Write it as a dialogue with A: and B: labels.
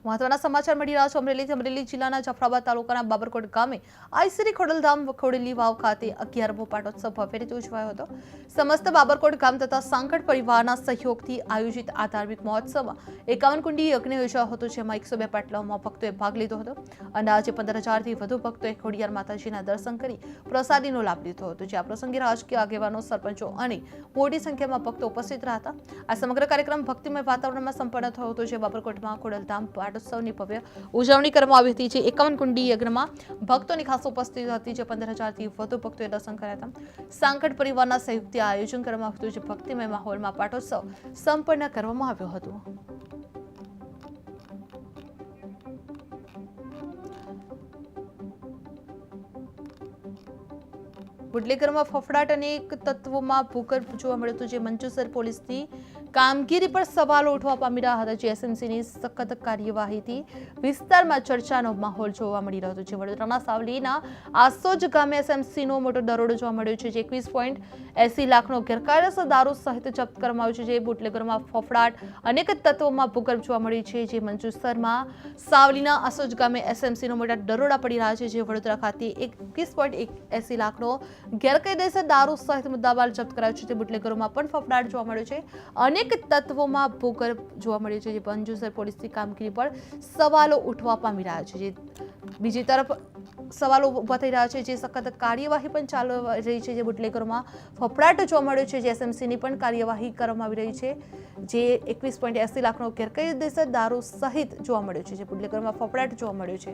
A: મહત્વના સમાચાર મળી રહ્યા છે અમરેલીથી। અમરેલી જિલ્લાના જાફરાબાદ તાલુકાના બાબરકોટ ગામે આઈશ્રી ખોડલધામ ખોડેલી વાવ ખાતે 11મો પાટોત્સવ ભવ્ય રીતે ઉજવાયો હતો। સમસ્ત બાબરકોટ ગામ તથા સાંકળ પરિવારના સહયોગથી આયોજિત આ ધાર્મિક મહોત્સવમાં 51 કુંડી યજ્ઞ યોજાયો હતો, જેમાં 102 પાટલાઓમાં ભક્તોએ ભાગ લીધો હતો। અંદાજે 15,000થી વધુ ભક્તોએ ખોડિયાર માતાજીના દર્શન કરી પ્રસાદીનો લાભ લીધો હતો, જે આ પ્રસંગે રાજકીય આગેવાનો, સરપંચો અને મોટી સંખ્યામાં ભક્તો ઉપસ્થિત રહ્યા હતા। આ સમગ્ર કાર્યક્રમ ભક્તિમય વાતાવરણમાં સંપન્ન થયો હતો, જે બાબરકોટમાં ખોડલધામ પાટોત્સવની ભવ્ય ઉજવણી કરવામાં આવી હતી, જે 51 કુંડી યજ્ઞમાં ભક્તોની ખાસ ઉપસ્થિતિ હતી, જે 15,000થી વધુ ભક્તોએ દર્શન કર્યા હતા। સાંકળ પરિવારના સહયોગથી આયોજન કરવામાં આવ્યું હતું, જે ભક્તિમય માહોલમાં પાટોત્સવ સંપન્ન કરવામાં આવ્યો હતો। બુટલેગરમાં ફફડાટ અને એક તત્વોમાં ભૂગર્ભ જોવા મળ્યું હતું, જે મંચુસર પોલીસની કામગીરી પર સવાલો ઉઠવા પામી રહ્યા હતા, જે એસએમસીની સખત કાર્યવાહીથી વિસ્તારમાં ચર્ચાનો માહોલ જોવા મળી રહ્યો હતો, જે વડોદરાના સાવલીના આસોજ ગામે એસએમસીનો મોટો દરોડો જોવા મળ્યો છે, જે 21.80 લાખનો ગેરકાયદેસર દારૂ સહિત જપ્ત કરવામાં આવ્યો છે, જે બુટલેગરમાં ફફડાટ અનેક તત્વોમાં ભૂગર્ભ જોવા મળ્યું છે, જે મંચુસરમાં સાવલીના આસોજ ગામે એસએમસીનો મોટા દરોડા પડી રહ્યા છે, જે વડોદરા ખાતે 21.80 લાખનો ગેરકાયદેસર દારૂ સહિત મુદ્દામાલ જપ્ત કરાયો છે, તે બુટલેગરોમાં પણ ફફડાટ જોવા મળ્યો છે, અનેક તત્વોમાં ભૂગર્ભ જોવા મળ્યો છે, જે મંચુસર પોલીસની કામગીરી પર સવાલો ઉઠવા પામી રહ્યા છે। જે બીજી તરફ સવાલો ઉભા થઈ રહ્યા છે, જે સખત કાર્યવાહી પણ ચાલુ રહી છે, જે બુટલેગરોમાં ફફડાટ જોવા મળ્યો છે, જે એસએમસીની પણ કાર્યવાહી કરવામાં આવી રહી છે, જે 21.80 લાખનો ગેરકાયદેસર દારૂ સહિત જોવા મળ્યો છે, જે બુટલેગરોમાં ફફડાટ જોવા મળ્યો છે।